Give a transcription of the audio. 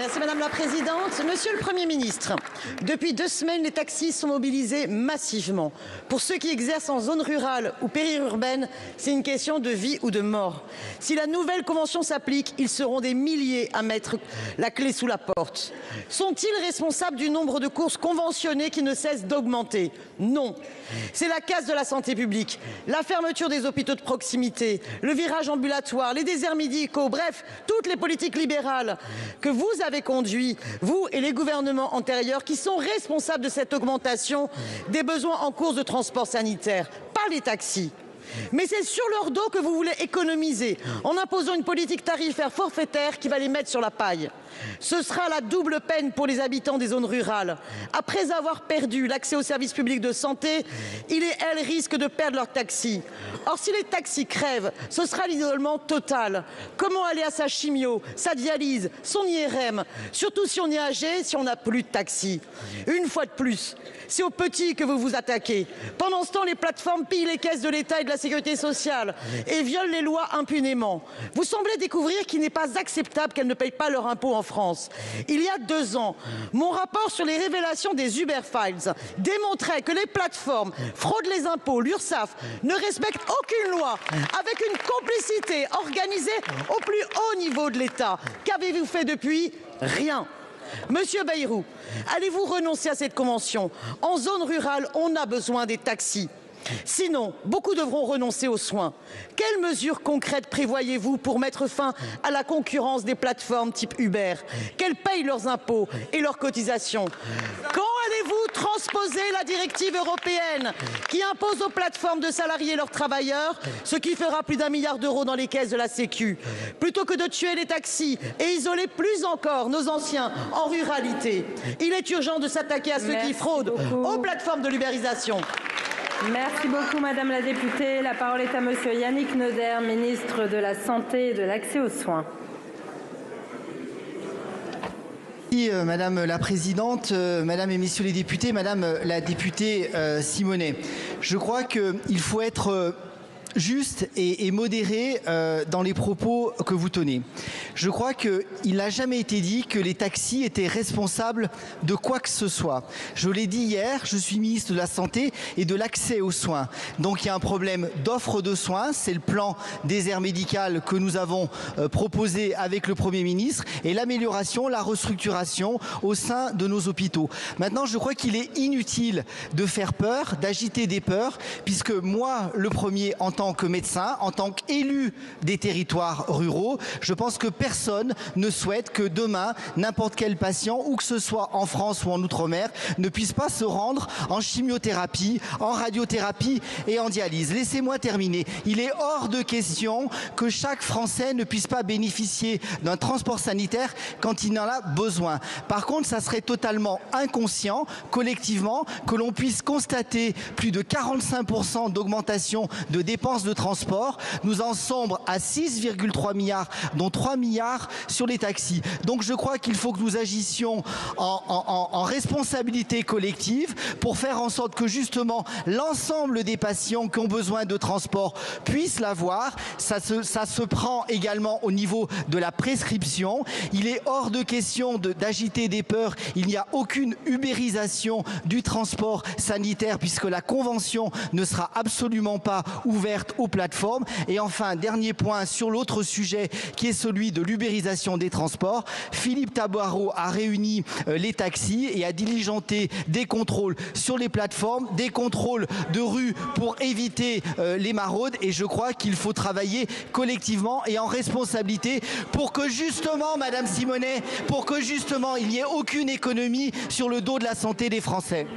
Merci Madame la Présidente. Monsieur le Premier ministre, depuis 2 semaines, les taxis sont mobilisés massivement. Pour ceux qui exercent en zone rurale ou périurbaine, c'est une question de vie ou de mort. Si la nouvelle convention s'applique, ils seront des milliers à mettre la clé sous la porte. Sont-ils responsables du nombre de courses conventionnées qui ne cesse d'augmenter? Non. C'est la casse de la santé publique, la fermeture des hôpitaux de proximité, le virage ambulatoire, les déserts médicaux, bref, toutes les politiques libérales que vous avez conduites, vous et les gouvernements antérieurs, qui sont responsables de cette augmentation des besoins en course de transport sanitaire, pas les taxis. Mais c'est sur leur dos que vous voulez économiser en imposant une politique tarifaire forfaitaire qui va les mettre sur la paille. Ce sera la double peine pour les habitants des zones rurales. Après avoir perdu l'accès aux services publics de santé, ils et elles risquent de perdre leur taxi. Or, si les taxis crèvent, ce sera l'isolement total. Comment aller à sa chimio, sa dialyse, son IRM, surtout si on est âgé, si on n'a plus de taxi? Une fois de plus, c'est aux petits que vous vous attaquez. Pendant ce temps, les plateformes pillent les caisses de l'État et de la sécurité sociale et violent les lois impunément. Vous semblez découvrir qu'il n'est pas acceptable qu'elles ne payent pas leur impôt en France. Il y a 2 ans, mon rapport sur les révélations des Uber Files démontrait que les plateformes fraudent les impôts, l'URSSAF ne respecte aucune loi, avec une complicité organisée au plus haut niveau de l'État. Qu'avez-vous fait depuis? Rien. Monsieur Bayrou, allez-vous renoncer à cette convention? En zone rurale, on a besoin des taxis. Sinon, beaucoup devront renoncer aux soins. Quelles mesures concrètes prévoyez-vous pour mettre fin à la concurrence des plateformes type Uber? Qu'elles payent leurs impôts et leurs cotisations? Quand allez-vous transposer la directive européenne qui impose aux plateformes de salarier leurs travailleurs, ce qui fera plus d'1 milliard d'euros dans les caisses de la Sécu? Plutôt que de tuer les taxis et isoler plus encore nos anciens en ruralité, il est urgent de s'attaquer à ceux qui fraudent aux plateformes de l'ubérisation. Merci beaucoup, Madame la députée. La parole est à Monsieur Yannick Neuder, ministre de la Santé et de l'Accès aux soins. Madame la Présidente, Madame et Messieurs les députés, Madame la députée Simonet, je crois qu'il faut être juste et modéré dans les propos que vous tenez. Je crois qu'il n'a jamais été dit que les taxis étaient responsables de quoi que ce soit. Je l'ai dit hier, je suis ministre de la Santé et de l'Accès aux soins. Donc il y a un problème d'offre de soins, c'est le plan désert médical que nous avons proposé avec le Premier ministre et l'amélioration, la restructuration au sein de nos hôpitaux. Maintenant, je crois qu'il est inutile de faire peur, d'agiter des peurs, puisque moi, le premier, en tant que médecin, en tant qu'élu des territoires ruraux, je pense que personne ne souhaite que demain, n'importe quel patient, où que ce soit en France ou en Outre-mer, ne puisse pas se rendre en chimiothérapie, en radiothérapie et en dialyse. Laissez-moi terminer. Il est hors de question que chaque Français ne puisse pas bénéficier d'un transport sanitaire quand il en a besoin. Par contre, ça serait totalement inconscient, collectivement, que l'on puisse constater plus de 45% d'augmentation de dépenses de transport. Nous en sommes à 6,3 milliards, dont 3 milliards sur les taxis. Donc je crois qu'il faut que nous agissions en responsabilité collective pour faire en sorte que justement l'ensemble des patients qui ont besoin de transport puissent l'avoir. Ça se prend également au niveau de la prescription. Il est hors de question d'agiter des peurs. Il n'y a aucune ubérisation du transport sanitaire puisque la convention ne sera absolument pas ouverte aux plateformes. Et enfin, dernier point sur l'autre sujet qui est celui de l'ubérisation des transports. Philippe Tabarot a réuni les taxis et a diligenté des contrôles sur les plateformes, des contrôles de rue pour éviter les maraudes. Et je crois qu'il faut travailler collectivement et en responsabilité pour que justement, Madame Simonet, pour que justement il n'y ait aucune économie sur le dos de la santé des Français.